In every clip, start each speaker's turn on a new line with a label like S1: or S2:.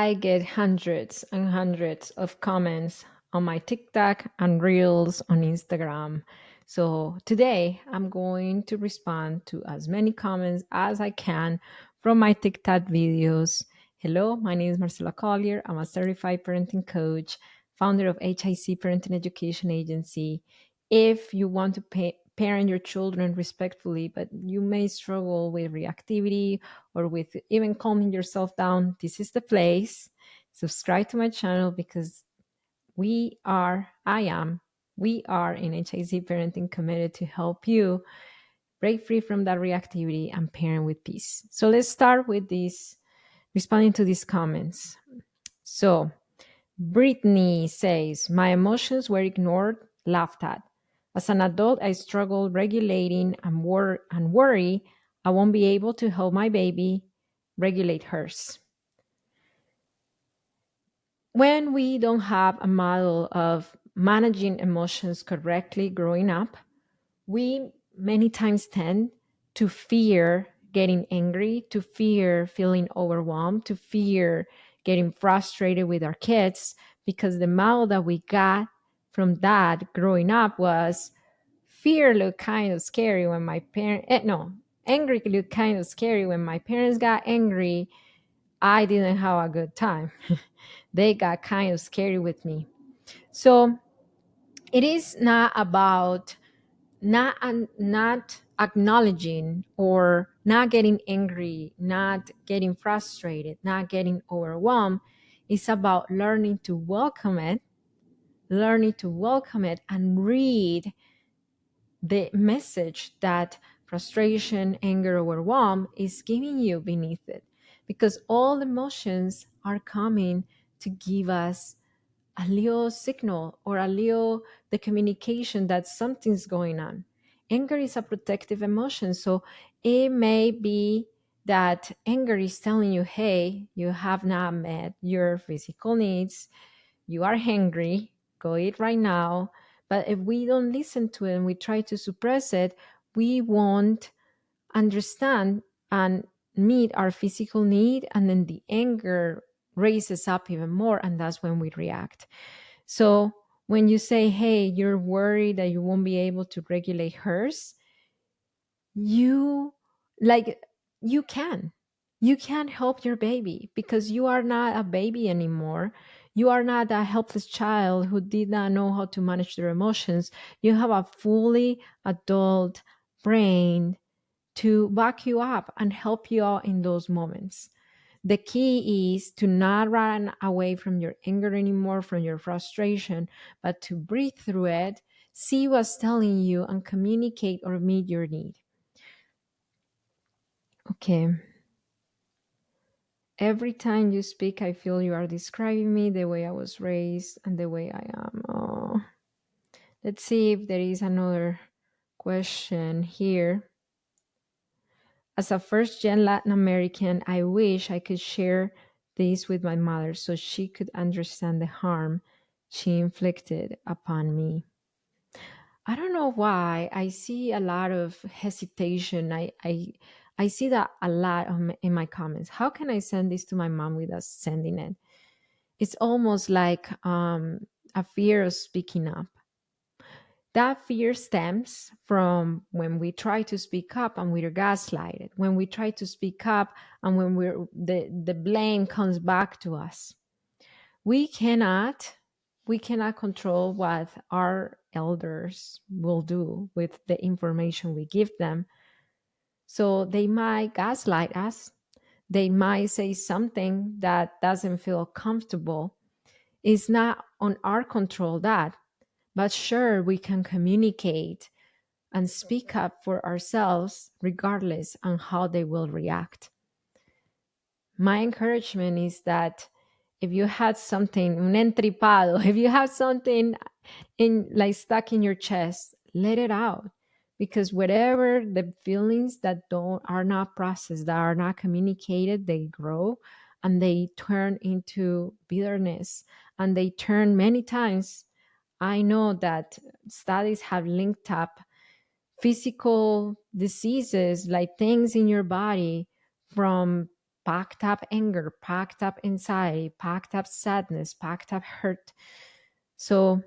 S1: I get hundreds and hundreds of comments on my TikTok and Reels on Instagram. So today I'm going to respond to as many comments as I can from my TikTok videos. Hello, my name is Marcela Collier. I'm a certified parenting coach, founder of HIC Parenting Education Agency. If you want to parent your children respectfully, but you may struggle with reactivity or with even calming yourself down, this is the place. Subscribe to my channel because we are in HIC Parenting committed to help you break free from that reactivity and parent with peace. So let's start with this, responding to these comments. So Brittany says, my emotions were ignored, laughed at. As an adult, I struggle regulating and worry I won't be able to help my baby regulate hers. When we don't have a model of managing emotions correctly growing up, we many times tend to fear getting angry, to fear feeling overwhelmed, to fear getting frustrated with our kids because the model that we got from that growing up was fear looked kind of scary when my parents, no, angry looked kind of scary when my parents got angry. I didn't have a good time. They got kind of scary with me. So it is not about not acknowledging or not getting angry, not getting frustrated, not getting overwhelmed. It's about learning to welcome it and read the message that frustration, anger, overwhelm is giving you beneath it. Because all emotions are coming to give us a little signal or a little the communication that something's going on. Anger is a protective emotion. So it may be that anger is telling you, hey, you have not met your physical needs. You are hungry. Go eat right now. But if we don't listen to it and we try to suppress it, we won't understand and meet our physical need. And then the anger raises up even more. And that's when we react. So when you say, hey, you're worried that you won't be able to regulate hers, you like you can help your baby because you are not a baby anymore. You are not a helpless child who did not know how to manage their emotions. You have a fully adult brain to back you up and help you out in those moments. The key is to not run away from your anger anymore, from your frustration, but to breathe through it, see what's telling you, and communicate or meet your need. Okay. Every time you speak, I feel you are describing me the way I was raised and the way I am. Oh. Let's see if there is another question here. As a first gen Latin American, I wish I could share this with my mother so she could understand the harm she inflicted upon me. I don't know why. I see a lot of hesitation. I see that a lot in my comments. How can I send this to my mom without sending it? It's almost like a fear of speaking up. That fear stems from when we try to speak up and we're gaslighted, when we try to speak up and when the blame comes back to us. We cannot we cannot control what our elders will do with the information we give them. So they might gaslight us. They might say something that doesn't feel comfortable. It's not on our control that, but sure we can communicate and speak up for ourselves regardless on how they will react. My encouragement is that if you had something, un entripado, if you have something in like stuck in your chest, let it out. Because whatever the feelings that don't are not processed, that are not communicated, they grow and they turn into bitterness. And they turn many times. I know that studies have linked up physical diseases like things in your body from packed up anger, packed up anxiety, packed up sadness, packed up hurt. So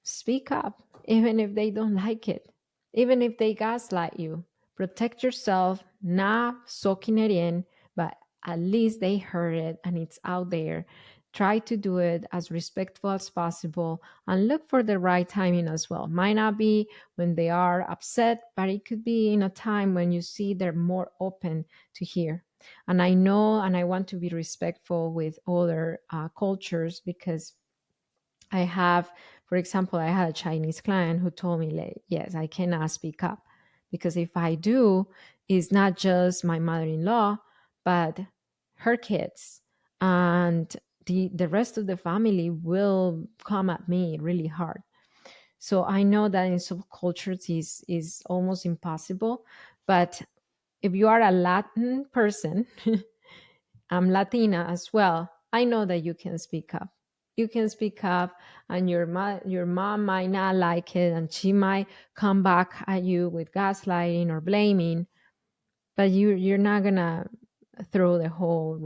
S1: speak up, even if they don't like it, even if they gaslight you. Protect yourself, not soaking it in, but at least they heard it and it's out there. Try to do it as respectful as possible and look for the right timing as well. Might not be when they are upset, but it could be in a time when you see they're more open to hear. And I know and I want to be respectful with other cultures because I have, for example, I had a Chinese client who told me, like, yes, I cannot speak up because if I do, it's not just my mother in law, but her kids and the rest of the family will come at me really hard. So I know that in some cultures is almost impossible. But if you are a Latin person, I'm Latina as well. I know that you can speak up. You can speak up, and your mom might not like it, and she might come back at you with gaslighting or blaming. But you're not gonna throw the whole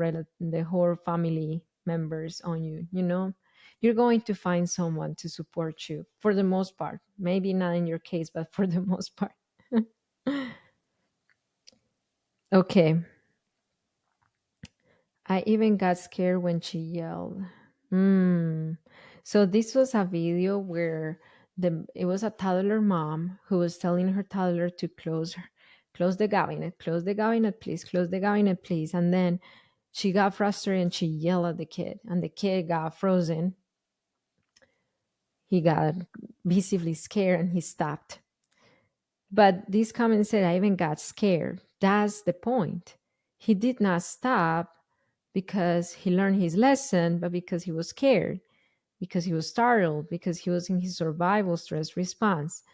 S1: family members on you. You know, you're going to find someone to support you for the most part. Maybe not in your case, but for the most part. Okay. I even got scared when she yelled. Mm. So this was a video where it was a toddler mom who was telling her toddler to close the cabinet, please, close the cabinet, please. And then she got frustrated and she yelled at the kid, and the kid got frozen. He got visibly scared and he stopped. But this comment said, I even got scared. That's the point. He did not stop because he learned his lesson, but because he was scared, because he was startled, because he was in his survival stress response.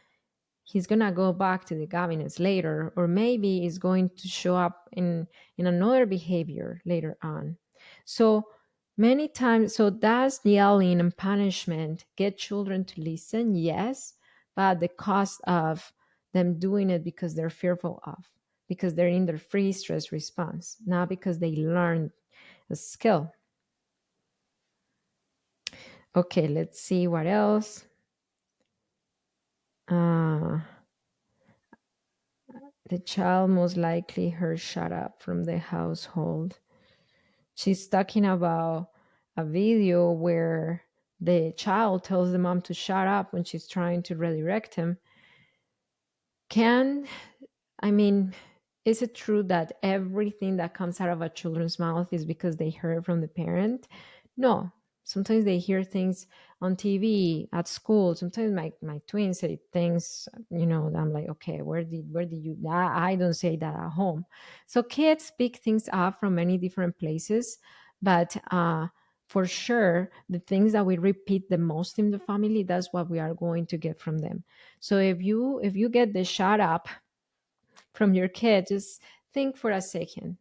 S1: He's gonna go back to the cabinets later, or maybe it's going to show up in another behavior later on. So many times, so does yelling and punishment get children to listen? Yes, but at the cost of them doing it because they're fearful of, because they're in their free stress response, not because they learned a skill. Okay, let's see what else. Uh, the child most likely heard shut up from the household. She's talking about a video where the child tells the mom to shut up when she's trying to redirect him. Can I mean, is it true that everything that comes out of a children's mouth is because they heard from the parent? No. Sometimes they hear things on TV, at school. Sometimes my twins say things, that I'm like, okay, where did you I don't say that at home. So kids pick things up from many different places, but for sure the things that we repeat the most in the family, that's what we are going to get from them. So if you get the shut up from your kid, just think for a second.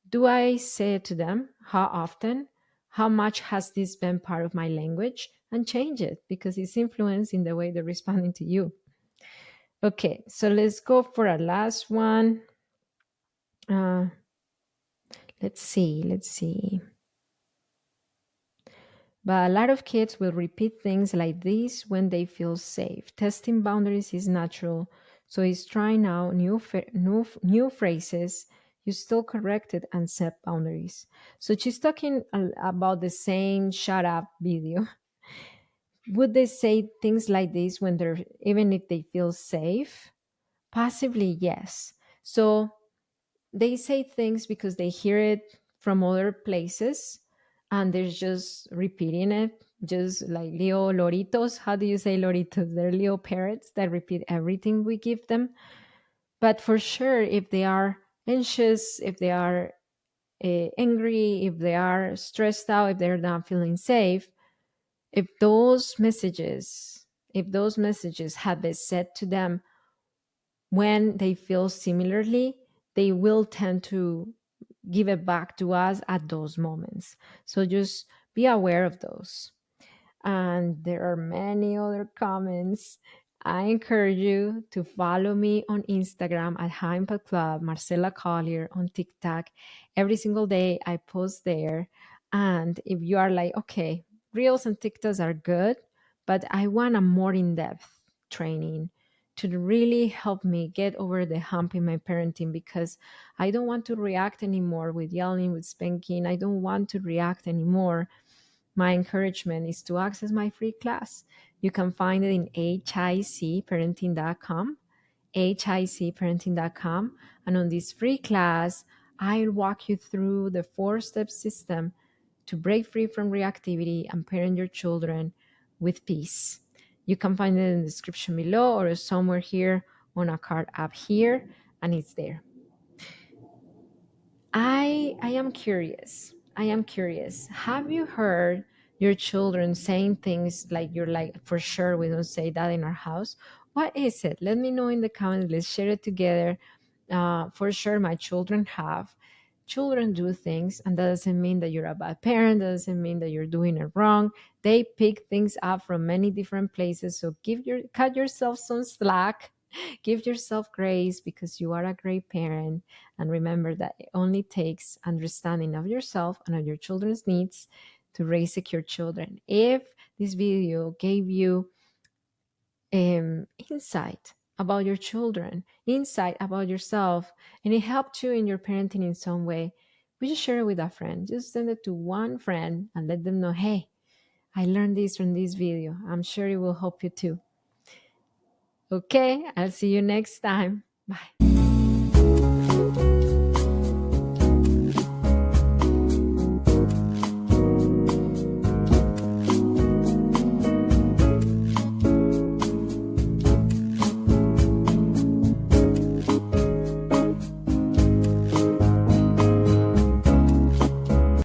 S1: Do I say it to them? How often? How much has this been part of my language? And change it because it's influencing the way they're responding to you. Okay, so let's go for a last one. Uh, let's see. But a lot of kids will repeat things like this when they feel safe. Testing boundaries is natural, so it's trying out new phrases. You still correct it and set boundaries. So she's talking about the same shut up video. Would they say things like this when they're even if they feel safe? Possibly yes. So they say things because they hear it from other places and they're just repeating it, just like Leo Loritos. How do you say Loritos? They're Leo parrots that repeat everything we give them. But for sure, if they are anxious, if they are angry, if they are stressed out, if they're not feeling safe, if those messages have been said to them when they feel similarly, they will tend to give it back to us at those moments. So just be aware of those. And there are many other comments. I encourage you to follow me on Instagram at High Impact Club, Marcela Collier on TikTok. Every single day I post there. And if you are like, okay, Reels and TikToks are good, but I want a more in depth training to really help me get over the hump in my parenting, because I don't want to react anymore with yelling, with spanking. I don't want to react anymore. My encouragement is to access my free class. You can find it in hicparenting.com, hicparenting.com. And on this free class, I'll walk you through the 4-step system to break free from reactivity and parent your children with peace. You can find it in the description below or somewhere here on a card up here, and it's there. I am curious. I am curious. Have you heard your children saying things like, you're like, for sure we don't say that in our house? What is it? Let me know in the comments. Let's share it together. For sure, my children have. Children do things, and that doesn't mean that you're a bad parent. That doesn't mean that you're doing it wrong. They pick things up from many different places. So cut yourself some slack. Give yourself grace, because you are a great parent. And remember that it only takes understanding of yourself and of your children's needs to raise secure children. If this video gave you insight about your children, insight about yourself, and it helped you in your parenting in some way, we just share it with a friend. Just send it to one friend and let them know, hey, I learned this from this video. I'm sure it will help you too. Okay, I'll see you next time. Bye.